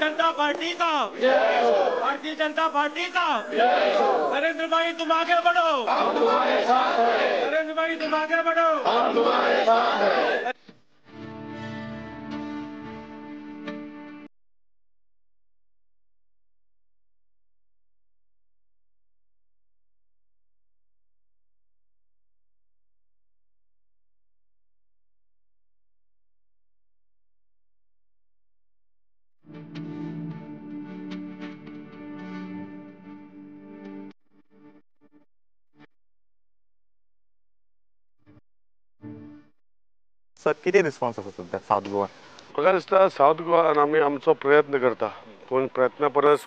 जनता party का, Bharatiya Janata party का। नरेंद्र भाई तुम आगे बढ़ो, हम तुम्हारे साथ हैं। नरेंद्र भाई तुम आगे बढ़ो, हम तुम्हारे साथ हैं। सर किती रिस्पॉन्स आसा सध्या साऊथ गोवा? म्हाका दिसता साऊथ गोवान आमी आमचो प्रयत्न करता, पूण प्रयत्ना परस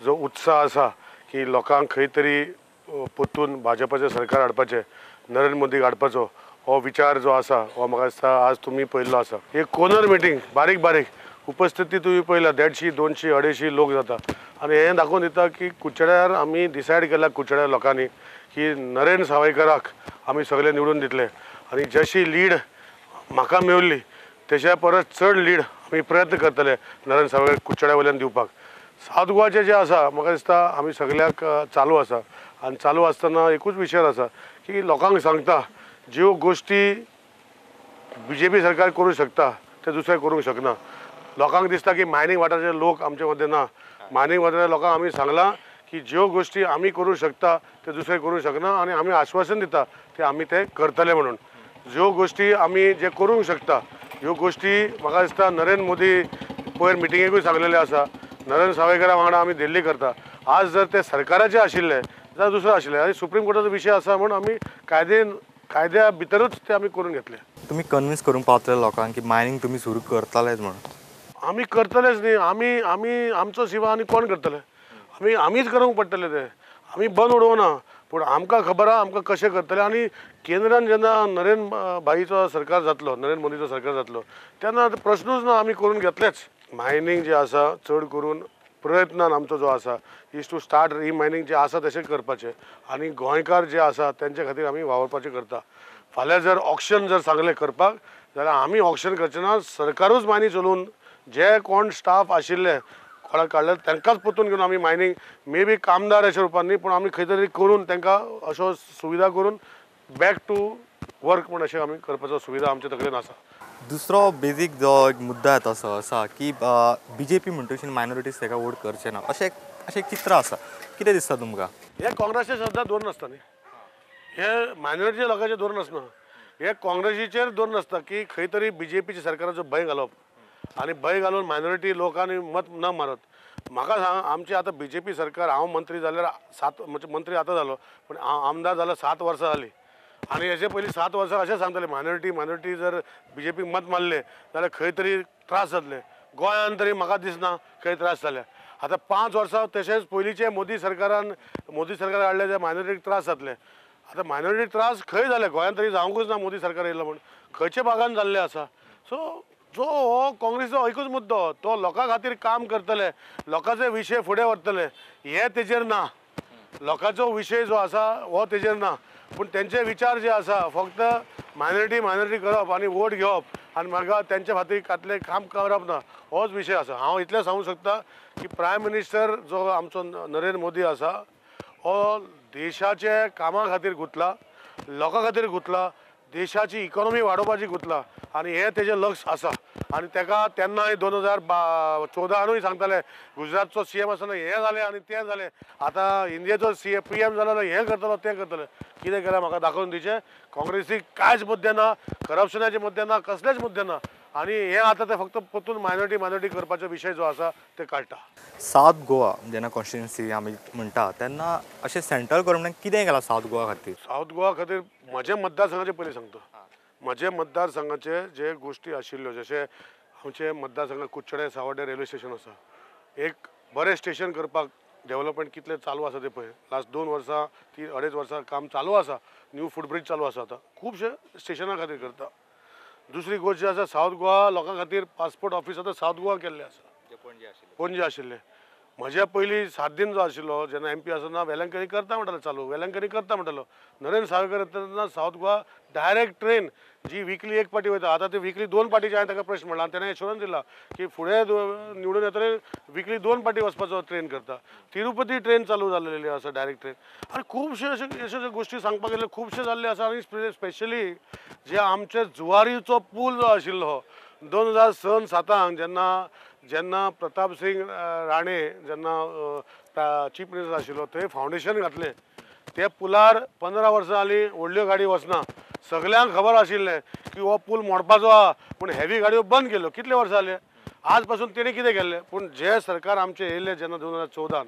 जो उत्साह आसा की लोकांक खंय तरी परतून भाजपाचें सरकार हाडपाचें, नरेंद्र मोदीक हाडपाचो हो विचार जो आसा हो म्हाका दिसता आज तुमी पळयल्लो आसा। एक कोनर मिटींग बारीक बारीक उपस्थिती तुमी पळयला 150, 200, 250 लोक जाता आनी हें दाखोवन दिता की कुचड्यार आमी डिसायड केला कुचड्या लोकांनी की नरेंद्र सावयकराक आमी सगळे निवडून दितले आनी जशी लीड म्हाका मेवल्ली तेच्या परस चड लीड आमी प्रयत्न करतले नरेंद्र सावयकर कुचड्या वयल्यान दिवपाक। साऊथ गोवाचें जें आसा म्हाका दिसता आमी सगळ्याक चालू आसा आनी चालू आसतना एकूच विशय आसा की लोकांक सांगता ज्यो गोश्टी BJP सरकार करूं शकता ते दुसरें करूंक शकना। लोकांक दिसता की मायनींग वाठाराचे लोक आमचे मदें ना, मायनींग वाठाराच्या लोकांक आमी सांगलां की ज्यो गोश्टी आमी करूं शकता ते दुसरें करूंक शकना आनी आमी आश्वासन दिता ते आमी ते करतले म्हणून। ज्यो गोश्टी आमी जे करूंक शकता ह्यो गोश्टी म्हाका दिसता नरेंद्र मोदी पयर मिटिंगेकूय सांगलेले आसा, नरेंद्र सावयकरा वांगडा आमी दिल्ली करता। आज जर ते सरकाराचे आशिल्ले जाल्यार दुसरें आशिल्लें आनी सुप्रीम कोर्टाचो विशय आसा म्हूण आमी कायद्या भितरूच ते आमी करून घेतले। तुम्ही कन्विन्स करूंक पावतले लोकांक की मायनींग तुम्ही सुरू करतलेच म्हणून? आमी करतलेच न्ही, आमी आमचो सेवा आनी कोण करतले? आमीच करूंक पडटले ते, आमी बंद उडोवना पूण आमकां खबर आहा आमकां कशें करतले। आनी केंद्रान जेन्ना नरेंद्र भाईचो सरकार जातलो, नरेंद्र मोदीचो सरकार जातलो तेन्ना प्रश्नूच ना, आमी करून घेतलेच। मायनींग जें आसा चड करून प्रयत्नान आमचो जो आसा इज टू स्टार्ट मायनींग जें आसा तशें करपाचें आनी गोंयकार जे आसा तेंचे खातीर आमी वावरपाचें करता। फाल्यां जर ऑक्शन जर सांगलें करपाक जाल्यार आमी ऑक्शन करचें ना, सरकारूच मायनी चलोवन जे कोण स्टाफ आशिल्ले कोणाक काडले तांकांच परतून घेवन आमी मायनींग मे बी कामदार अशें रुपान न्ही पूण आमी खंय तरी करून तांकां अशो सुविधा करून बॅक टू वर्क म्हण अशें आमी करपाचो सुविधा आमचे तकलेन आसा। दुसरो बेजीक जो एक मुद्दा येता असो आसा की BJP म्हणटकीर मायनॉरिटीज ताका वोट करचे ना अशें एक चित्र आसा, कितें दिसता तुमकां? हे काँग्रेसचें सद्दां धोरण आसता न्ही, हे मायनॉरिटी लोकांचें धोरण आसना, हे काँग्रेसीचेर धोरण आसता की खंय तरी BJPच्या सरकाराचो भंय घालप आनी भंय घालून मायनॉरिटी लोकांनी मत न मारत। म्हाका सांग आमची आतां BJP सरकार हांव मंत्री जाल्यार म्हणजे मंत्री आतां जालो पूण आमदार जालो 7 वर्सां जालीं आनी हेचे पयलीं 7 वर्सां अशें सांगताले मायनॉरिटी जर BJP मत मारले जाल्यार खंय तरी त्रास जातले। गोंयांत तरी म्हाका दिसना खंय त्रास जाले। आतां 5 वर्सां तशेंच पयलींचे मोदी सरकार हाडले जे मायनॉरिटीक त्रास जातले। आतां मायनॉरिटी त्रास खंय जाले? गोंयांत तरी जावंकूच ना मोदी सरकार येयलो म्हूण, खंयचे भागान जाल्ले आसा। सो जो हो काँग्रेसीचो एकूच मुद्दो तो लोकां खातीर काम करतले, लोकांचे विशय फुडें व्हरतले हे तेजेर ना, लोकांचो विशय जो आसा हो तेजेर ना पूण तेंचे विचार जे आसा फक्त मायनॉरिटी करप आनी वोट घेवप आनी म्हाका तेंचे खातीर कातले काम करप ना होच विशय आसा। हांव इतलें सांगूंक शकता की प्रायम मिनिस्टर जो आमचो नरेंद्र मोदी आसा हो देशाचे कामा खातीर गुंतला, लोकां खातीर गुंतला, देशाची इकॉनॉमी वाडोवपाची गुंतला आनी हें तेजें लक्ष आसा। आनी तेका तेन्नाय 2014 सांगताले गुजरातचो CM आसतना हें जालें आनी तें जालें, आतां इंडियेचो PM जालो हें करतलो तें करतले। कितें केलें म्हाका दाखोवन दिचें? काँग्रेसीक कांयच मुद्दे ना, करप्शनाचे मुद्दे ना, कसलेच मुद्दे ना आनी हें आतां ते फक्त परतून मायनॉरिटी करपाचो विशय जो आसा ते काडटा। साऊथ गोवा जेन्ना कॉन्स्टिट्युएन्सी आमी म्हणटा तेन्ना अशें सेंट्रल गव्हर्मेंटान कितें केलां साऊथ गोवा खातीर? साऊथ गोवा खातीर म्हजे मतदारसंघाचे पयलीं सांगता, म्हजे मतदारसंघाचे जे गोश्टी आशिल्ल्यो जशें आमचे मतदारसंघात कुचडे सावड्डे रेल्वे स्टेशन आसा, एक बरें स्टेशन करपाक डेव्हलपमेंट कितलें चालू आसा तें पळय, लास्ट 2 वर्सां 2.5 वर्सां काम चालू आसा, न्यू फूटब्रीज चालू आसा, आतां खुबशे स्टेशना खातीर करता। दुसरी गोश्ट जी आसा साऊथ गोवा लोकां खातीर पासपोर्ट ऑफिस आतां साऊथ गोवा केल्लें आसा, पणजे आशिल्लें। म्हज्या पयलीं 7 दिन जो आशिल्लो जेन्ना MP आसतना वेलंकनी करता म्हणटालो चालू, वेलंकनी करता म्हणटालो। नरेंद्र सावयकर येतना साऊथ गोवा डायरेक्ट ट्रेन जी विकली एक पाटी वयता आतां ती विकली 2 पाटीचे हांवें ताका प्रश्न म्हणला आनी ताणें एश्युरन्स दिला की फुडें निवडून येतले विकली 2 पाटी वचपाचो ट्रेन करता. तिरुपती ट्रेन चालू जाल्लेली आसा डायरेक्ट ट्रेन आनी खुबशे अशे गोश्टी सांगपाक गेले खुबशे जाल्ले आसा आनी स्पेशली जे आमचे जुवारीचो पूल जो आशिल्लो 2006-07 जेन्ना प्रताप सिंग राणे जेन्ना चीफ मिनिस्टर आशिल्लो थंय फावंडेशन घातलें त्या पुलार 15 वर्सां जालीं व्हडल्यो गाडी वचना. सगल्यांक खबर आशिल्लें की हो पूल मोडपाचो आहा पूण हेवी गाडयो बंद केल्यो. कितले वर्सां जाले आज पासून तेणी कितें केल्लें पूण जे सरकार आमचे येयले जेन्ना 2014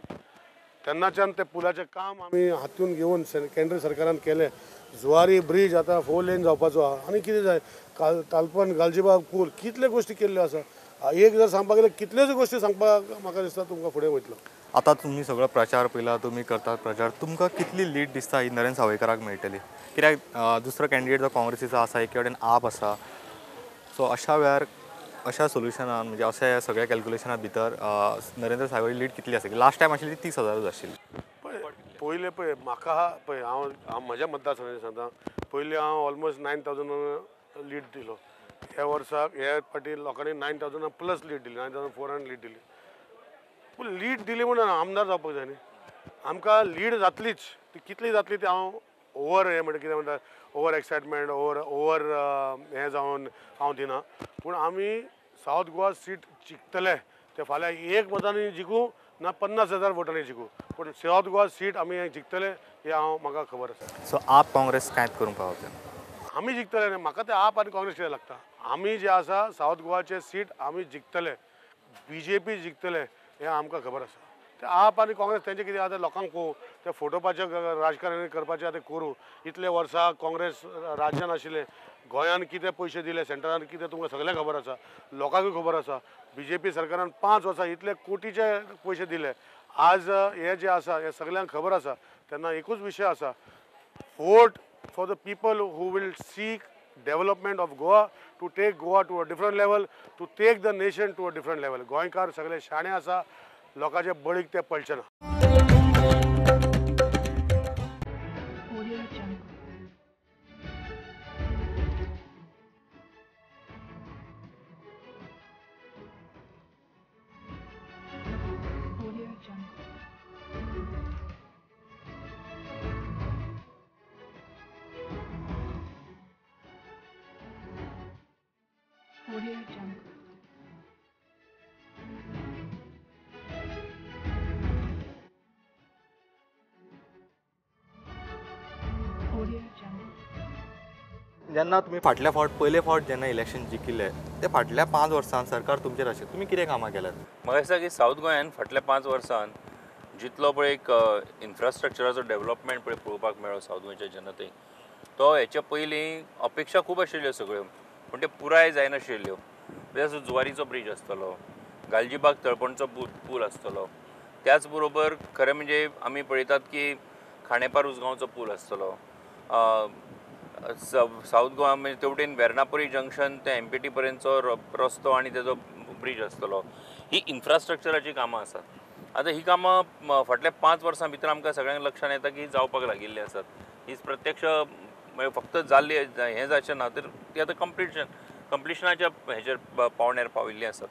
तेन्नाच्यान ते पुलाचें काम आमी हातून घेवन केंद्र सरकारान केलें. जुवारी ब्रीज आतां 4 लेन जावपाचो आहा आनी कितें जाय तालपण गालजीबाग पूल कितले गोश्टी केल्ल्यो आसा. एक जर सांगपाक गेल्यार कितल्योच गोश्टी सांगपाक म्हाका दिसता तुमकां फुडें वयतलो. आता तुम्ही सगळो प्रचार पळयला तुम्ही करतात प्रचार तुमकां कितली लीड दिसता ही नरेंद्र सावयकाराक मेळटली कित्याक दुसरो कॅन्डिडेट जो काँग्रेसीचो आसा एके कडेन आप आसा सो अशा वेळार अशा सोल्युशनान म्हणजे अशा सगळ्या कॅल्क्युलेशना भितर नरेंद्र सावयची लीड कितली आसा लास्ट टायम आशिल्ली 30,000 आशिल्ली. पयले पळय म्हाका पळय हांव म्हज्या मतदारसंघाचें सांगता पयलीं हांव ऑलमोस्ट 9,000 लीड दिलो. ह्या वर्साक ह्या फाटी लोकांनी 9,000 प्लस लीड दिली 9,400 लीड दिली. पूण लीड दिली म्हणून आमदार जावपाक जाय न्ही. आमकां लीड जातलीच ती कितली जातली ती हांव ओवर हें म्हणटा कितें म्हणटा ओवर एक्सायटमेंट ओवर हें जावन हांव दिना. पूण आमी सावथ गोवा सीट जिखतले ते फाल्यां 1 मतांनी जिखू ना 50,000 वोटांनी जिखू पूण सावथ गोवा सीट आमी जिखतले हें म्हाका खबर आसा. सो आप काँग्रेस कांयच करूंक पावता आमी जिखतले न्ही म्हाका ते आप आनी काँग्रेस कितें लागता. आमी जे आसा सावथ गोवाचे सीट आमी जिखतले BJP जिखतले हें आमकां खबर आसा. ते आप आनी काँग्रेस तेंचे कितें आतां लोकांक पळोवं ते फोटोवपाचें राजकारण करपाचें आतां करूं. इतले वर्सां काँग्रेस राज्यान आशिल्ले गोंयान कितें पयशे दिले सेंटरान कितें तुमकां सगळें खबर आसा लोकांकूय खबर आसा. BJP सरकारान 5 वर्सां इतले कोटीचे पयशे दिले. आज हे जे आसा हे सगळ्यांक खबर आसा. तेन्ना एकूच विशय आसा vote for the people who will seek development of Goa to take Goa to a different level to take the nation to a different level. गोंयकार सगळे शाणे आसा लोकांचे बळीक ते पडचे ना. जेन्ना तुम्ही फाटल्या फावट पयले फावट जेन्ना इलेक्शन जिखिल्ले ते फाटल्या 5 वर्सांत सरकार तुमचेर आशिल्लें तुमी कितें कामां केल्यात. म्हाका दिसता की सावथ गोंयान फाटल्या 5 वर्सांत जितलो पळय एक इन्फ्रास्ट्रक्चराचो डेव्हलपमेंट पळय पळोवपाक मेळ्ळो सावथ गोंयच्या जनतेक तो हेच्या पयलीं अपेक्षा खूब आशिल्ल्यो सगळ्यो पूण ते पुराय जायनाशिल्ल्यो. जसो जुवारीचो ब्रीज आसतलो गालजीबाग तळपणचो पूल आसतलो त्याच बरोबर खरें म्हणजे आमी पळयतात की खांडेपार उसगांवचो पूल आसतलो. सावथ गोवा म्हणजे तेवटेन वेर्णापुरी जंक्शन ते MPT पर्यंतचो रस्तो आनी तेजो ब्रीज आसतलो. ही इन्फ्रास्ट्रक्चराची कामां आसात. आतां ही कामां फाटल्या 5 वर्सां भितर आमकां सगळ्यांक लक्षांत येता की जावपाक लागिल्ली आसात. ही प्रत्यक्ष म्हणजे फक्त जाल्ली हें जावचें ना तर ती आतां कंप्लिशनाच्या हेचेर पावण्यार पाविल्लीं आसात.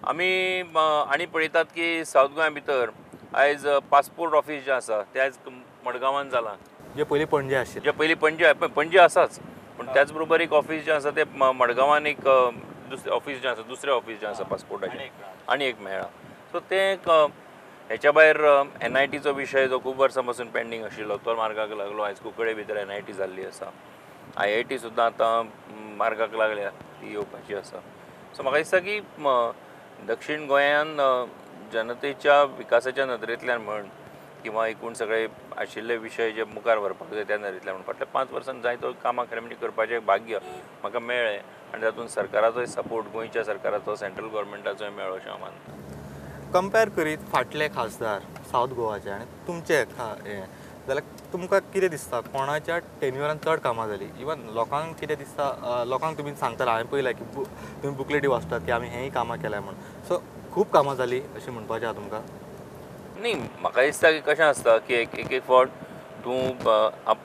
आमी आनी पळयतात की सावथ गोंया भितर आयज पासपोर्ट ऑफीस जें आसा तें आयज मडगांवान जालां. जे पयलीं पणजे आशिल्लें जे पयलीं पणजे आसाच पूण त्याच बरोबर एक ऑफीस जें आसा तें मडगांवान एक दुसरें ऑफीस जें आसा पासपोर्टाचें आनी एक मेळ्ळा. सो तें हेच्या भायर NITचो विशय जो खूब वर्सां पासून पेंडींग आशिल्लो तो मार्गाक लागलो. आयज कुंकळे भितर NIT जाल्ली आसा. IIT सुद्दां आतां मार्गाक लागल्या ती येवपाची आसा. सो म्हाका दिसता की दक्षिण गोंयान जनतेच्या विकासाच्या नदरेंतल्यान म्हण किंवा एकूण सगळे आशिल्ले विशय जे मुखार व्हरपाक जाय त्या नदरेंतल्यान म्हण फाटल्या 5 वर्सांत जाय तो कामां खरें म्हणजे करपाचें भाग्य म्हाका मेळ्ळें आनी तातूंत सरकाराचोय सपोर्ट गोंयच्या सरकाराचो सेंट्रल गव्हर्मेंटाचोय मेळ्ळो अशें हांव मानतां. कंपेर करीत फाटले खासदार सावथ गोवाचे आनी तुमचे हें जाल्यार तुमकां कितें दिसता कोणाच्या टेन्युरान चड कामां जाली. इवन लोकांक कितें दिसता लोकांक तुमी सांगताले हांवें पळयलां की तुमी बुकलेटी वाचतात की आमी हेंय कामां केल्या म्हण. सो खूब कामां जाली अशें म्हणपाचें आहा तुमकां. न्ही म्हाका दिसता की कशें आसता की एक एक फावट तूं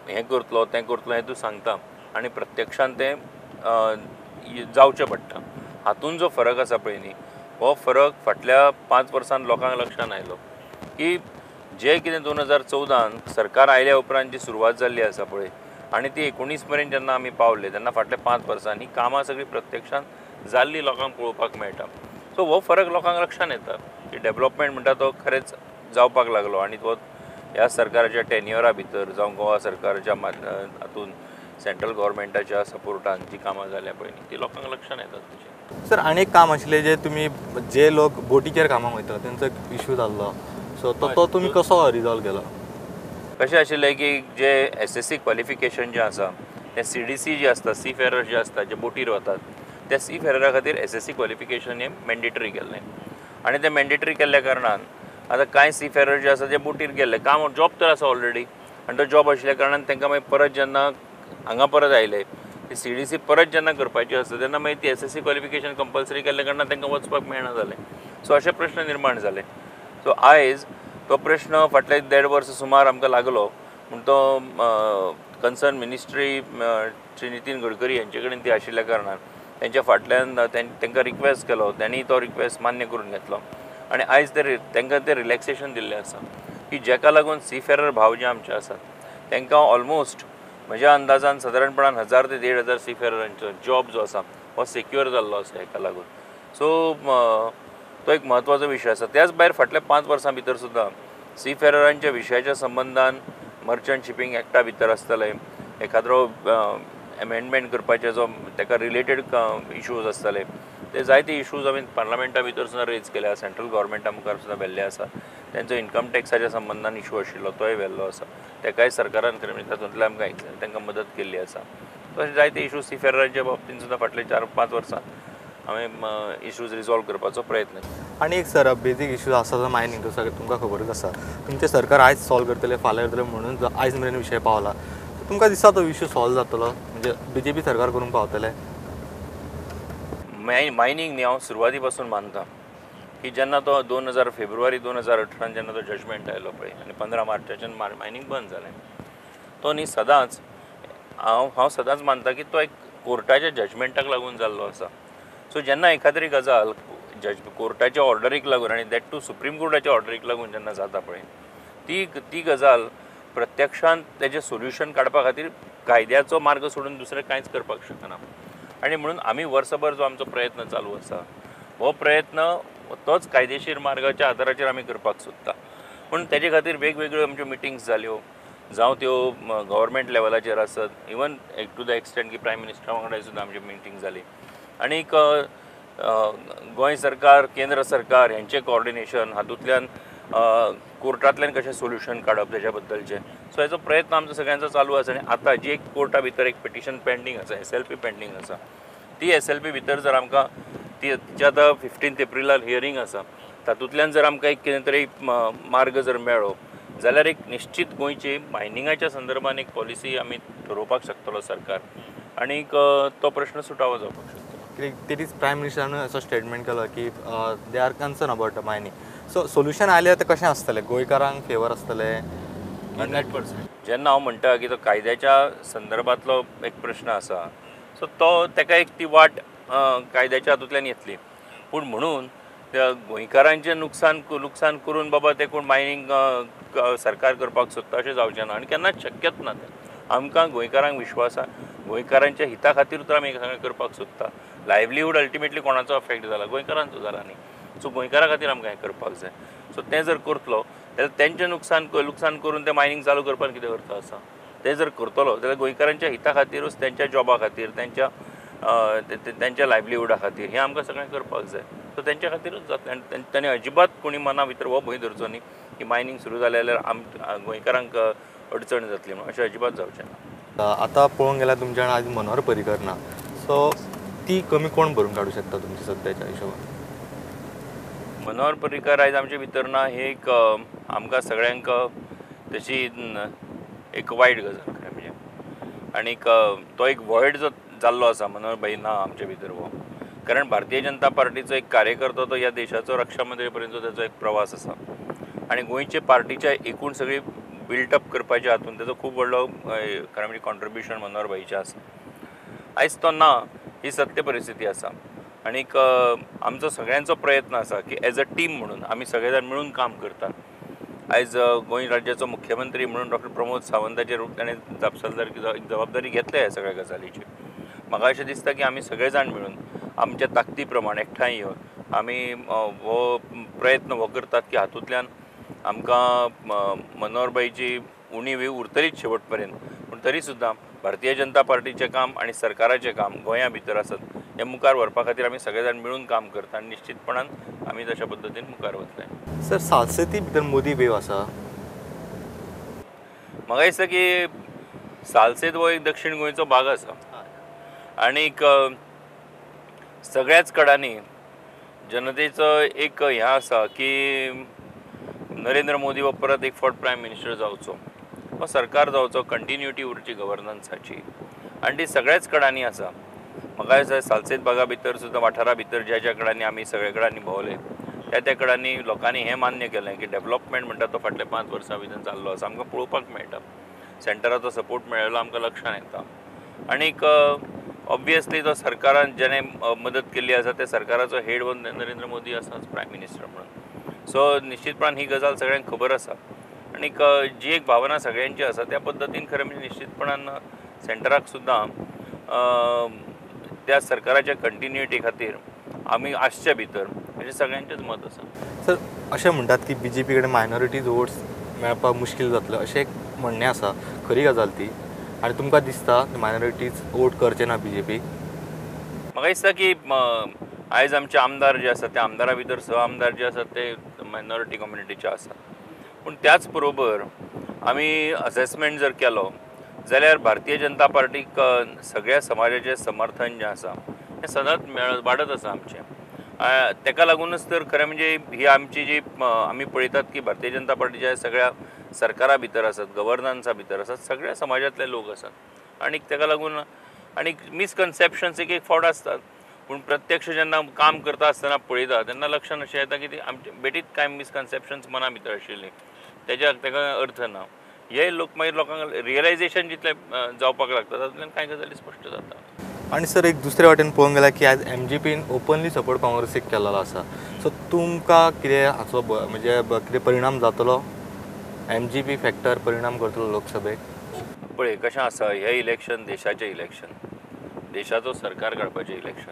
हें करतलो तें करतलो हें तूं सांगता आनी प्रत्यक्षान तें जावचें पडटा. हातून जो फरक आसा पळय न्ही, हो फरक फाटल्या 5 वर्सांत लोकांक लक्षांत आयलो की जे कितें 2014 सरकार आयल्या उपरांत जी सुरवात जाल्ली आसा पळय आनी ती 19 मेरेन जेन्ना आमी पावले तेन्ना फाटल्या 5 वर्सांनी कामां सगळीं प्रत्यक्षांत जाल्ली लोकांक पळोवपाक मेळटा. सो हो फरक लोकांक लक्षांत येता की डेव्हलपमेंट म्हणटा तो खरेंच जावपाक लागलो आनी तो ह्या सरकाराच्या टेन्युअरा भितर जावं गोवा सरकाराच्या हातून सेंट्रल गव्हर्मेंटाच्या सपोर्टान जी कामां जाल्या पळय न्ही ती लोकांक लक्षांत येतात तशें. सर आनी एक काम आशिल्लें जे तुमी जे लोक बोटीचेर कामाक वयता तेंचो इश्यू जाल्लो, सो तो तुमी कसो रिजॉल्व केलो? कशें आशिल्लें की जे SSC क्वॉलिफिकेशन जें आसा तें CDC जे आसता, सी फेरर जे आसता जे बोटीर वतात त्या सी फेररा खातीर SSC क्वॉलिफिकेशन हें मॅन्डेटरी केल्लें आनी तें मॅन्डेटरी केल्ल्या कारणान आतां कांय सी फेरर जे आसा जे बोटीर गेल्ले काम जॉब तर आसा ऑलरेडी आनी तो जॉब आशिल्ल्या कारणान तांकां मागीर परत जेन्ना हांगा परत आयले ती CDC परत जेन्ना करपाची आसता तेन्ना मागीर ती SSC क्वॉलिफिकेशन कंपल्सरी केल्ल्या कारणान तांकां वचपाक मेळना जालें. सो अशे प्रश्न निर्माण जाले. सो आयज तो प्रश्न फाटले 1.5 वर्स सुमार आमकां लागलो म्हूण तो कन्सर्न मिनिस्ट्री श्री नितीन गडकरी हांचे कडेन ती आशिल्ल्या कारणान तेंच्या फाटल्यान तांकां रिक्वेस्ट केलो, त्यांनी तो रिक्वेस्ट मान्य करून घेतलो आनी आयज तांकां तें रिलॅक्सेशन दिल्लें आसा की जेका लागून सी फेरर भाव जे आमचे आसात तांकां ऑलमोस्ट म्हज्या अंदाजान सादारणपणान 1000 ते 1500 सी फेररांचो जॉब जो आसा हो सिक्युअर जाल्लो आसा हेका लागून. सो तो एक म्हत्वाचो विशय आसा. त्याच भायर फाटल्या 5 वर्सां भितर सुद्दां सी फेररांच्या विशयाच्या संबंधान मर्चंट शिपींग एक्टा भितर आसतले एखादो एमेंडमेंट करपाचे जो ताका रिलेटेड इश्यूज आसतले ते जायते इश्यूज आमी पार्लमेंटा भितर सुद्दां रेज केल्या. सेंट्रल गव्हर्मेंटा मुखार सुद्दां व्हेल्ले आसा. त्यांचो इन्कम टॅक्साच्या संबंधान इश्यू आशिल्लो तोय व्हेल्लो आसा. तेकाय सरकारान तातूंतल्यान आमकां तांकां मदत केल्ली आसा. तशें जायते इश्यूज सी फेररांच्या बाबतींत सुद्दां फाटले 4-5 वर्सां आमी इश्यूज रिजॉल्व करपाचो प्रयत्न केला. आनी एक सर बेजीक इश्यू आसा जो मायनींग तो सगळें तुमकां खबरूच आसा. तुमचें सरकार आयज सॉल्व करतले फाल्यां करतले म्हणून जो आयज मेरेन विशय पावला, तुमकां दिसता तो इश्यू सॉल्व जातलो म्हणजे BJP सरकार करून पावतले? मायनींग न्ही हांव सुरवाती पासून मानता की जेन्ना तो फेब्रुवारी 2018 जेन्ना तो जजमेंट आयलो पळय आनी 15 मार्चाच्यान मायनींग बंद जालें तो न्ही सदांच हांव सदांच मानता की तो एक कोर्टाच्या जजमेंटाक लागून जाल्लो आसा. सो जेन्ना एखादी गजाल कोर्टाच्या ऑर्डरीक लागून आनी दॅट टू सुप्रीम कोर्टाच्या ऑर्डरीक लागून जेन्ना जाता पळय ती गजाल प्रत्यक्षांत तेजें सोल्युशन काडपा खातीर कायद्याचो मार्ग सोडून दुसरें कांयच करपाक शकना. आनी म्हणून आमी वर्सभर जो आमचो प्रयत्न चालू आसा हो प्रयत्न तोच कायदेशीर मार्गाच्या आदाराचेर आमी करपाक सोदता. पूण तेजे खातीर वेगवेगळ्यो आमच्यो मिटिंग्स जाल्यो जावं त्यो गव्हर्मेंट लेवलाचेर आसत इवन टू द एक्सटेंट की प्रायम मिनिस्टरा वांगडा सुद्दां आमची मिटींग जाली आनीक गोंय सरकार केंद्र सरकार हेंचें कोऑर्डिनेशन हातूंतल्यान कोर्टांतल्यान कशें सोल्युशन काडप तेज्या बद्दलचें. सो हेचो प्रयत्न आमचो सगळ्यांचो चालू आसा आनी आतां जी एक कोर्टा भितर एक पिटिशन पेंडींग आसा SLP पेंडींग आसा ती SLP भितर जर आमकां तिची आतां 15 एप्रिलार हियरींग आसा तातूंतल्यान जर आमकां एक कितें तरी मार्ग जर मेळ्ळो जाल्यार एक निश्चित गोंयची मायनिंगाच्या संदर्भान एक पॉलिसी आमी ठरोवपाक शकतलो सरकार आनीक तो प्रश्न सुटावो जावपाक शकता. तेच प्रायम मिनिस्टरान असो स्टेटमेंट केलो की they are concern about mining. So solution आयलें तें कशें आसतलें? गोंयकारांक फेवर आसतलें? 100%. जेन्ना हांव म्हणटा की तो कायद्याच्या संदर्भांतलो एक प्रश्न आसा सो तो ताका एक ती वाट कायद्याच्या हातूंतल्यान येतली. पूण म्हणून त्या गोंयकारांचें लुकसाण करून बाबा ते कोण मायनींग सरकार करपाक सोदता अशें जावचें ना आनी केन्नाच शक्यच ना तें. आमकां गोंयकारांक विश्वास आसा गोंयकारांच्या हिता खातीर तर आमी सगळें करपाक सोदता. लायव्हलीहूड अल्टिमेटली कोणाचो अफेक्ट जाला गोंयकारांचो जाला न्ही. सो गोंयकारा खातीर आमकां हें करपाक जाय. सो तें जर करतलो जाल्यार तेंचें लुकसाण करून तें मायनींग चालू करपाक कितें अर्थ आसा? तें जर करतलो जाल्यार गोंयकारांच्या हिता खातीरूच तेंच्या जॉबा खातीर तेंच्या लायव्हलीहूडा खातीर हें आमकां सगळें करपाक जाय. सो तेंच्या खातीरूच जातलें आनी तांणी अजिबात कोणी मना भितर हो भंय धरचो न्ही की मायनींग सुरू जालें जाल्यार गोंयकारांक अडचण जातली म्हणून अशें अजिबात जावचें ना. आतां पळोवंक गेल्यार तुमच्या वांगडा आज मनोहर पर्रीकर ना. सो ती कमी कोण भरून काडूं शकता तुमच्या सद्याच्या हिशोबान? मनोहर पर्रीकर आयज आमचे भितर ना ही एक आमकां सगळ्यांक तशी एक वायट गजाल खरें म्हणजे. आनीक तो एक वॉयड जो जाल्लो आसा मनोहर भाई ना आमचे भितर हो. कारण भारतीय जनता पार्टीचो एक कार्यकर्तो तो ह्या देशाचो रक्षा मंत्री पर्यंत ताचो एक प्रवास आसा आनी गोंयचे पार्टीच्या एकूण सगळी बिल्टअप करपाच्या हातूंत ताचो खूब व्हडलो खरें म्हणजे कॉन्ट्रिब्युशन मनोहर भाईचें आसा. आयज तो ना ही सत्य परिस्थिती आसा. आनीक आमचो सगळ्यांचो प्रयत्न आसा की एज अ टीम म्हणून आमी सगळे जाण मिळून काम करतात. आयज गोंय राज्याचो मुख्यमंत्री म्हणून डॉक्टर प्रमोद सावंताचेर ताणें जबाबदारी घेतल्या ह्या सगळ्या गजालीची. म्हाका अशें दिसता की आमी सगळे जाण मिळून आमच्या ताकती प्रमाण एकठांय येवन आमी हो प्रयत्न हो करतात की हातूंतल्यान आमकां मनोहरभाईची उणीव उरतलीच शेवट पर्यंत. पूण तरी सुद्दां भारतीय जनता पार्टीचें काम आनी सरकाराचें काम गोंया भितर आसत हें मुखार व्हरपा खातीर आमी सगळे जाण मिळून काम करता आनी निश्चितपणान आमी तशा पद्दतीन मुखार वतले. सर सालसेती भितर मोदी वेव आसा. म्हाका दिसता की सालसेत हो एक दक्षिण गोंयचो भाग आसा आनीक सगळ्याच कडांनी जनतेचो एक हें आसा की नरेंद्र मोदी हो परत एक फावट प्रायम मिनिस्टर जावचो, हो सरकार जावचो, कंटिन्युटी उरची गव्हर्नन्साची आनी ती सगळ्याच कडांनी आसा. म्हाका दिसता सालसेत भागा भितर सुद्दां वाठारा भितर ज्या ज्या कडांनी आमी सगळे कडांनी भोंवले त्या कडांनी लोकांनी हें मान्य केलें की डेव्हलपमेंट म्हणटा तो फाटल्या 5 वर्सां भितर जाल्लो आसा. आमकां पळोवपाक मेळटा सेंटराचो सपोर्ट मेळिल्लो आमकां लक्षांत येता. आनीक ऑब्वियसली तो सरकारान जेणे मदत केल्ली आसा त्या सरकाराचो हेड हो नरेंद्र मोदी आसाच प्रायम मिनिस्टर म्हणून. सो निश्चितपणान ही गजाल सगळ्यांक खबर आसा आनीक जी एक भावना सगळ्यांची आसा त्या पद्दतीन खरें म्हणजे निश्चितपणान सेंटराक सुद्दां त्या सरकाराच्या कंटिन्युटी खातीर आमी आसचे भितर म्हणजे सगळ्यांचेंच मत आसा. सर अशें म्हणटात की BJP कडेन मायनॉरिटीज वोट्स मेळपाक मुश्कील जातलें अशें एक म्हणणें आसा. खरी गजाल ती आनी तुमकां दिसता मायनॉरिटीज वोट करचे ना BJP? म्हाका दिसता की आयज आमचे आमदार जे आसात त्या आमदारा भितर 6 आमदार जे आसात ते मायनॉरिटी कम्युनिटीचे आसात. पूण त्याच बरोबर आमी असेसमेंट जर केलो जाल्यार भारतीय जनता पार्टीक सगळ्या समाजाचें समर्थन जें आसा हें सदांच वाडत आसा आमचें. ताका लागूनच तर खरें म्हणजे ही आमची जी आमी पळयतात की भारतीय जनता पार्टीच्या सगळ्या सरकारा भितर आसात, गव्हर्नन्सा भितर आसात, सगळ्या समाजांतले लोक आसात आनीक ताका लागून आनीक मिसकन्सेप्शन्स एक फावट आसतात. पूण प्रत्यक्ष जेन्ना काम करता आसतना पळयता तेन्ना लक्षांत अशें येता की ती आमचे बेठीत कांय मिसकन्सेप्शन्स मना भितर आशिल्लीं ताका अर्थ ना. हे मागीर लोकांक रियलायजेशन जितलें जावपाक लागता तातूंतल्यान कांय गजाली स्पश्ट जाता. आनी सर एक दुसरे वाटेन पळोवंक गेल्यार की आयज MGPन ओपनली सपोर्ट काँग्रेसीक केलेलो आसा. सो तुमकां कितें हाचो म्हणजे कितें परिणाम जातलो? MGP फॅक्टर परिणाम करतलो लोकसभेक? पळय कशें आसा, हें इलेक्शन देशाचें इलेक्शन, देशाचो सरकार काडपाचें इलेक्शन.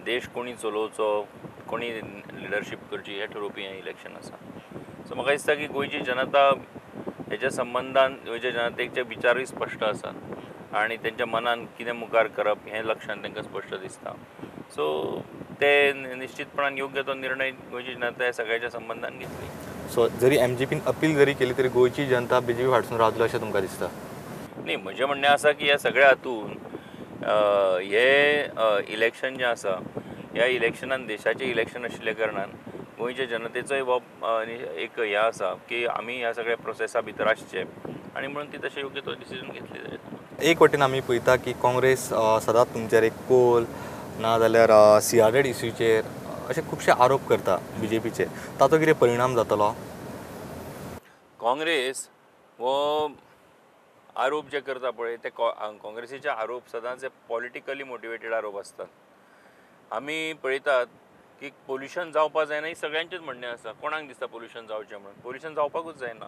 देश कोणी चलोवचो, कोणी लिडरशीप करची हें ठरोवपी हें इलेक्शन आसा. सो म्हाका दिसता की गोंयची जनता हेच्या संबंधान गोंयच्या जनतेचे विचारूय स्पश्ट आसात आनी तेंच्या मनान कितें मुखार करप हें लक्षांत तांकां स्पश्ट दिसता. सो ते निश्चितपणान योग्य तो निर्णय गोंयची जनता ह्या सगळ्याच्या संबंधान घेतली. सो जरी MGPन अपील जरी केली तरी गोंयची जनता BJP फाटसून रावतलो अशें तुमकां दिसता? न्ही, म्हजें म्हणणें आसा की ह्या सगळ्या हातून हे इलेक्शन जें आसा ह्या इलेक्शनान देशाचें इलेक्शन आशिल्ल्या कारणान गोंयच्या जनतेचोय हो एक हें आसा की आमी ह्या सगळ्या प्रोसेसा भितर आसचे आनी म्हणून ती तशें योग्य तो डिसिजन घेतली जायत. एक वटेन आमी पळयता की काँग्रेस सदांच तुमचेर एक कोल नाजाल्यार CRZ इश्यूचेर अशे खुबशे आरोप करता BJPचे. ताचो कितें परिणाम जातलो? काँग्रेस हो आरोप जे करता पळय ते काँग्रेसीचे आरोप सदांच पॉलिटिकली मोटिवेटेड आरोप आसतात. आमी पळयतात की पोल्युशन जावपाक जायना ही सगळ्यांचेच म्हणणें आसा. कोणाक दिसता पोल्युशन जावचें म्हणून? पोल्युशन जावपाकूच जायना.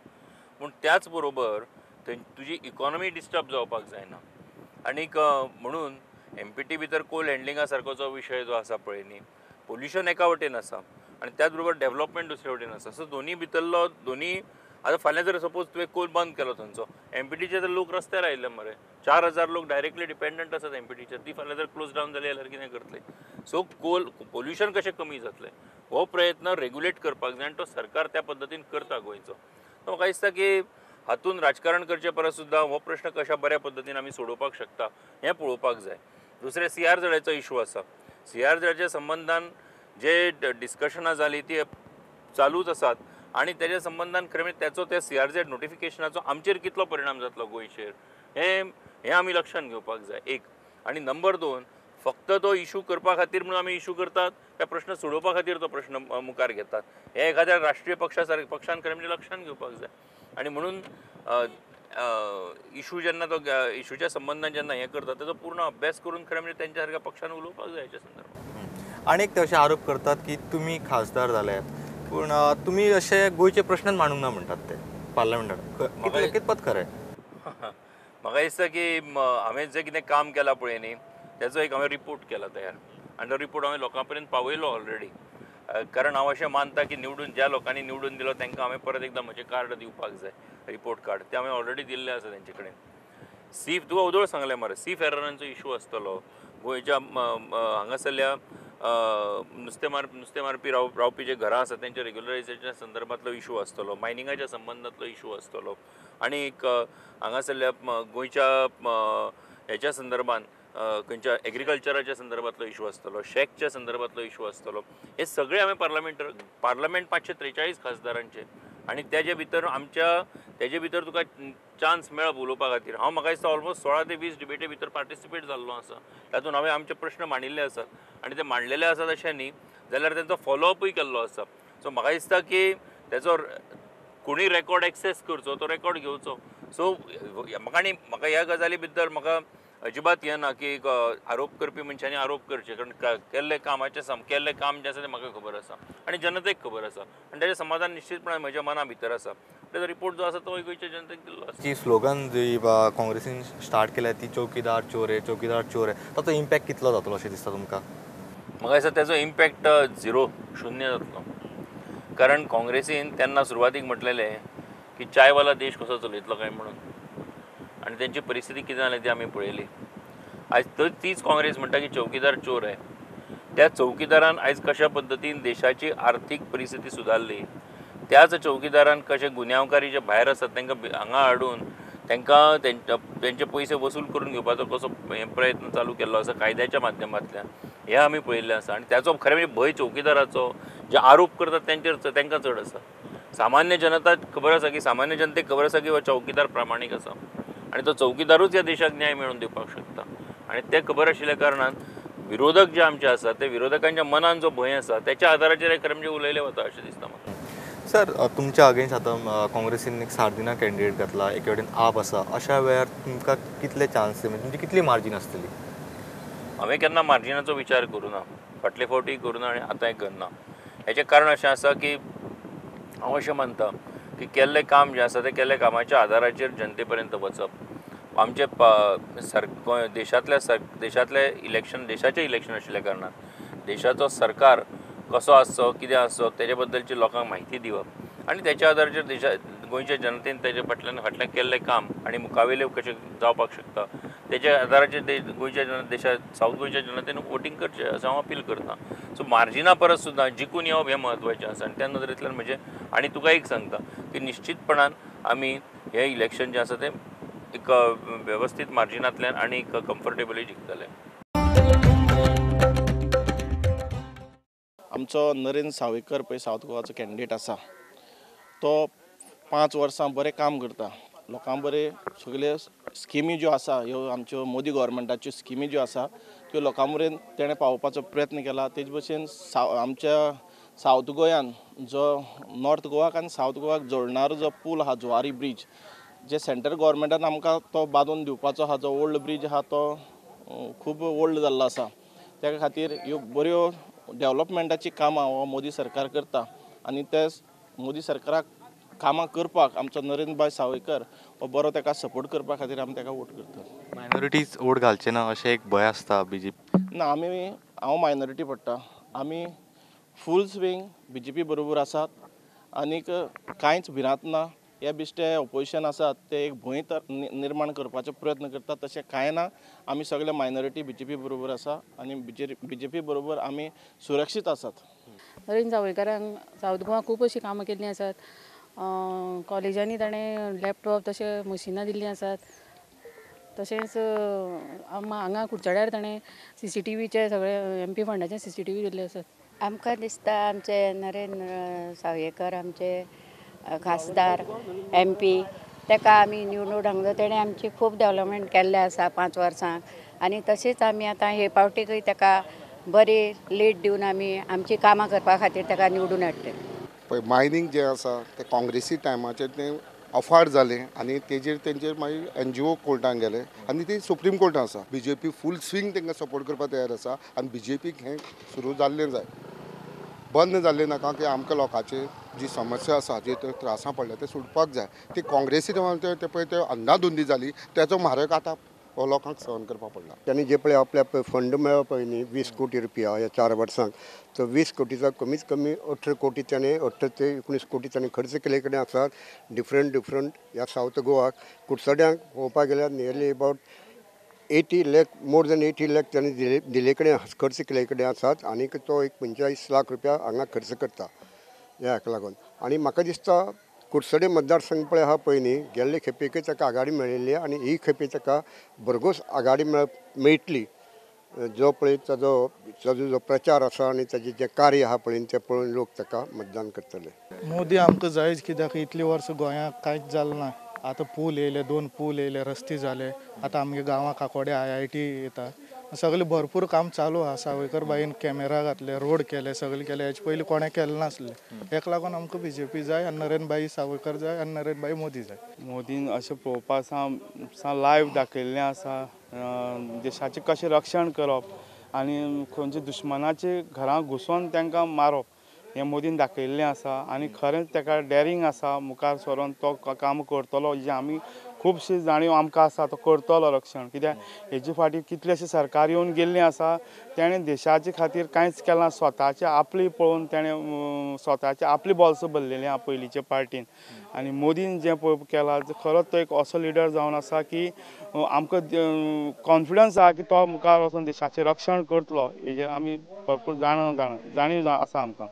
पूण त्याच बरोबर तुजी इकॉनॉमी डिस्टर्ब जावपाक जायना. आनीक म्हणून MPT भितर कोल हँडलिंगा सारको जो विशय जो आसा पळय न्ही, पोल्युशन एका वटेन आसा आनी त्याच बरोबर डेव्हलपमेंट दुसरे वटेन आसा. सो दोनी भितरलो आतां फाल्यां जर सपोज तुवें कोल बंद केलो थंयचो MPTचे तर लोक रस्त्यार आयिल्ले मरे 4000 लोक डायरेक्टली डिपेंडंट आसात MPTचेर. ती फाल्यां जर क्लोज डावन जाली जाल्यार कितें करतले? सो पोल्युशन कशें कमी जातलें हो प्रयत्न रेग्युलेट करपाक जाय आनी तो सरकार त्या पद्दतीन करता गोंयचो. सो म्हाका दिसता की हातून राजकारण करचे परस सुद्दां हो प्रश्न कशा बऱ्या पद्दतीन आमी सोडोवपाक शकता हें पळोवपाक जाय. दुसरें CRZचो इशू आसा. CRZच्या संबंधान जे डिस्कशनां जालीं ती चालूच आसात आनी तेज्या संबंधान खरें म्हणजे त्याचो त्या CRZ नोटिफिकेशनाचो आमचेर कितलो परिणाम जातलो गोंयचेर हें आमी लक्षांत घेवपाक जाय एक. आनी नंबर 2 फक्त तो इशू करपा खातीर म्हणून आमी इशू करतात काय प्रश्न सोडोवपा खातीर तो प्रश्न मुखार घेतात हे एखाद्या राष्ट्रीय पक्षान खरें म्हणजे लक्षांत घेवपाक जाय. आनी म्हणून इशू जेन्ना तो इशूच्या संबंधान जेन्ना हें करता तेजो पूर्ण अभ्यास करून खरें म्हणजे तेंच्या सारक्या पक्षान उलोवपाक जाय हेच्या संदर्भात. अनेक ते असे आरोप करतात की तुम्ही खासदार जाल्यात पूण तुम्ही असे गोंयचे प्रश्नच मांडूंक ना म्हणटात ते पार्लमेंटात. कितपत खरें? म्हाका दिसता की हांवें जें कितें काम केलां पळय न्ही तेजो एक हांवें रिपोर्ट केला तयार आनी तो रिपोर्ट हांवें लोकां पर्यंत पावयलो ऑलरेडी. कारण हांव अशें मानता की ज्या लोकांनी निवडून दिलो तांकां हांवें परत एकदां म्हजें कार्ड दिवपाक जाय, रिपोर्ट कार्ड तें हांवें ऑलरेडी दिल्लें आसा तेंचे कडेन. तुका उदोळ सांगलें मरे सी फेररांचो इशू आसतलो गोंयच्या हांगासरल्या नुस्तें मारपी रावपी जे घरां आसा तेंच्या रेग्युलरायझेशना संदर्भांतलो इशू आसतलो, मायनिंगाच्या संबंदांतलो इशू आसतलो आनी हांगासरल्या गोंयच्या हेच्या संदर्भान खंयच्या एग्रीकल्चराच्या संदर्भांतलो इशू आसतलो, शेकच्या संदर्भांतलो इशू आसतलो. हे सगळे हांवें पार्लमेंट 543 खासदारांचे आनी तेजे भितर तुका चान्स मेळप उलोवपा खातीर. म्हाका दिसता ऑलमोस्ट 16 ते 20 डिबेटी भितर पार्टिसिपेट जाल्लो आसा. तातूंत हांवें आमचे प्रश्न मांडिल्ले आसात आनी ते मांडलेले आसात अशें न्ही जाल्यार तांचो फॉलोअपूय केल्लो आसा. सो म्हाका दिसता की तेजो कोणी रेकॉर्ड एक्सेस करचो, तो रेकॉर्ड घेवचो. सो म्हाका ह्या गजाली भितर म्हाका अजिबात हें ना की आरोप करपी मनशांनी आरोप करचे, कारण केल्लें काम जें आसा तें म्हाका खबर आसा आनी जनतेक खबर आसा आनी ताचें समाधान निश्चितपणान म्हज्या मना भितर आसा. ताचो रिपोर्ट जो आसा तो गोंयच्या जनतेक दिल्लो आसा. जी स्लोगन जी काँग्रेसीन स्टार्ट केल्या ती चौकीदार चोर आहे, चौकीदार चोर आहे, ताचो इम्पॅक्ट कितलो जातलो अशें दिसता तुमकां? म्हाका दिसता तेजो इम्पॅक्ट शून्य जातलो. कारण काँग्रेसीन तेन्ना सुरवातीक म्हटलेलें की चायवाला देश कसो चलयतलो काय म्हणून आनी तेंची परिस्थिती कितें जाली ती आमी पळयली. आयज तीच काँग्रेस म्हणटा की चौकीदार चोर आहे. त्या चौकीदारान आयज कशा पद्दतीन देशाची आर्थीक परिस्थिती सुदारली, त्याच चौकीदारान कशे गुन्यांवकारी जे भायर आसात तांकां हांगा हाडून तांकां तेंचे पयशे वसूल करून घेवपाचो कसो प्रयत्न चालू केल्लो आसा कायद्याच्या माध्यमांतल्यान हें आमी पळयल्लें आसा. आनी त्याचो खरें म्हणजे भंय चौकीदाराचो जे आरोप करतात तांकां चड आसा. सामान्य जनताक खबर आसा की सामान्य जनतेक खबर आसा की हो चौकीदार प्रामाणीक आसा आनी तो चौकीदारूच ह्या देशाक न्याय मेळोवन दिवपाक शकता. आनी तें खबर आशिल्ल्या कारणान विरोधक जे आमचे आसात ते विरोधकांच्या मनान जो भंय आसा त्याच्या आदाराचेर खरें म्हणजे उलयलें वता अशें दिसता म्हाका. सर, तुमच्या अगेन्स्ट आतां काँग्रेसीन एक सार्दिना कॅन्डिडेट घातला, एके कडेन आप आसा, अशा वेळार तुमकां कितले चान्स म्हणजे तुमची कितली मार्जीन आसतली? हांवें केन्ना मार्जिनाचो विचार करूं ना, फाटले फावटी करूं ना आनी आतांय करना. हेचें कारण अशें आसा की हांव अशें मानता की केल्लें काम जें आसा तें केल्ल्या कामाच्या आदाराचेर जनते पर्यंत वचप. आमचे देशातले देशाचें इलेक्शन आशिल्ल्या कारणान देशाचो सरकार कसो आसचो, कितें आसचो तेजे बद्दलची लोकांक म्हायती दिवप आनी तेच्या आदाराचेर गोंयच्या जनतेन तेजे फाटल्यान केल्लें काम आनी मुखावेलें कशें जावपाक शकता तेच्या आदाराचेर गोंयच्या सावथ गोंयच्या जनतेन वोटींग करचें अशें हांव अपील करता. सो मार्जिना परस सुद्दां जिखून येवप हें म्हत्वाचें आसा आनी त्या नदरेंतल्यान म्हजें आनी तुका एक सांगता की निश्चितपणान आमी हें इलेक्शन जें आसा तें एक वेवस्थीत मार्जिनांतल्यान आनी कम्फर्टेबली जिखतले. आमचो नरेंद्र सावयकर पळय सावथ गोवाचो कॅन्डिडेट आसा तो 5 वर्सां बरें काम करता. लोकां बरें सगळे स्किमी ज्यो आसा ह्यो आमच्यो मोदी गव्हर्मेंटाच्यो स्किमी ज्यो आसा त्यो लोकां मेरेन तेणें पावोवपाचो प्रयत्न केला. तेजे भशेन आमच्या सावथ गोंयान जो नॉर्थ गोवाक आनी सावथ गोवाक जोडणारो जो पूल आहा जुवारी ब्रीज जे सेंट्रल गव्हर्मेंटान आमकां तो बांदून दिवपाचो आहा, जो ओल्ड ब्रीज आहा तो खूब ओल्ड जाल्लो आसा. त्या खातीर ह्यो बऱ्यो डेव्हलपमेंटाची कामां हो मोदी सरकार करता आनी ते मोदी सरकाराक कामां करपाक आमचो नरेंद्र सावयकर हो बरो ताका सपोर्ट करपा खातीर आमी ताका वोट करता. मायनॉरिटीज वोट घालचे ना अशें एक भंय आसता BJP? ना, हांव मायनॉरिटी पडटा. आमी फूल स्विंग BJP बरोबर आसात आनीक कांयच भिरांत ना. हे बिश्टे ऑपोजिशन आसात ते एक भंय निर्माण करपाचो प्रयत्न करतात, तशें कांय ना. आमी सगळे मायनॉरिटी BJP बरोबर आसा आनी BJP बरोबर आमी सुरक्षीत आसात. नरेंद्र सावयकारान सावथ गोवा खूब अशीं कामां केल्लीं आसात. कॉलेजांनी ताणें लॅपटॉप तशें मशिनां दिल्लीं आसात. तशेंच हांगा कुडचड्यार ताणें CCTVचे सगळे MP फंडाचे CCTV दिल्ले आसात. आमकां दिसता आमचे नरेंद्र सावयकर आमचे खासदार MP ताका आमी निवडून हाडलो. तेणें आमची खूब डेव्हलपमेंट केल्लें आसा 5 वर्सांक आनी तशेंच आमी आतां हे पावटीकय ताका बरी लीड दिवन आमी आमची कामां करपा खातीर ताका निवडून हाडटले. पळय मायनींग जें आसा तें काँग्रेसी टायमाचेर तें अफाट जालें आनी तेंचेर मागीर NGO कोर्टान गेले आनी ती सुप्रीम कोर्टान आसा. BJP फूल स्विंग तांकां सपोर्ट करपाक तयार आसा आनी BJPक हें सुरू जाल्लें जाय, बंद जाल्लें नाका की आमकां लोकांचे जी समस्या आसा जे त्रासां पडल्या ते सुटपाक जाय. ती काँग्रेसीन ते पळय ते अंधाधुंदी जाली त्याचो म्हारग आतां हो लोकांक सहन करपाक पडला. त्यांनी जे पळय आपल्या फंड मेळ्ळो पळय न्ही 20 कोटी रुपया ह्या 4 वर्सांक, तो 20 कोटीचा कमीत कमी 18 कोटी त्याने 18 ते 19 कोटी त्याने खर्च केले कडेन आसात. डिफरंट ह्या साऊथ गोवाक कुडचड्यांक पळोवपाक गेल्यार nearly about 80 lakh more than 80 lakh त्यांनी दिले कडेन खर्च केले कडेन आसात आनी तो एक 45 लाख रुपया हांगा खर्च करता ह्या हाका लागून. आनी म्हाका दिसता कुडचडे मतदारसंघ पळय आहा पळय न्ही गेल्ले खेपेक ताका आघाडी मेळिल्ली आनी ही खेपे ताका भरघोस आघाडी मेळटली. जो पळय ताजो जो प्रचार आसा आनी ताजें जें कार्य आहा पळय तें पळोवन लोक ताका मतदान करतले. मोदी आमकां जायच कित्याक इतली वर्सां गोंयांत कांयच जालें ना. आतां पूल येयले, 2 पूल येयले, रस्ते जाले. आतां आमगे गांवां काकोडे IIT येता. सगळें भरपूर काम चालू आहा. सावयकर बाईन कॅमेरा घातले, रोड केले, सगळें केलें. हेचे पयलीं कोणें केलें नासलें. हेका लागून आमकां BJP जाय आनी नरेंद्रभाई सावयकर जाय आनी नरेंद्रभाई मोदी जाय. मोदीन अशें पळोवपा सावन लायव्ह दाखयल्लें आसा देशाचें कशें रक्षण करप आनी खंयच्या दुश्मनाच्या घरांत घुसोन तांकां मारप हें मोदीन दाखयल्लें आसा. आनी खरेंच ताका डॅरिंग आसा मुखार सरोन तो काम करतलो जी आमी खुबशी जाणीव आमकां आसा तो करतलो रक्षण. कित्याक हेजे फाटीं कितलेशे सरकार येवन गेल्लीं आसा तेणें देशाचे खातीर कांयच केलां. स्वताचे आपली पळोवन तेणें स्वताचे आपली बॉल्स भरलेलीं आहा पयलींच्या पार्टीन. आनी मोदीन जें पळय केलां खरोच तो एक असो लिडर जावन आसा की आमकां कॉन्फिडन्स आहा की तो मुखार वचून देशाचें रक्षण करतलो. हेजेर आमी भरपूर जाणीव आसा आमकां.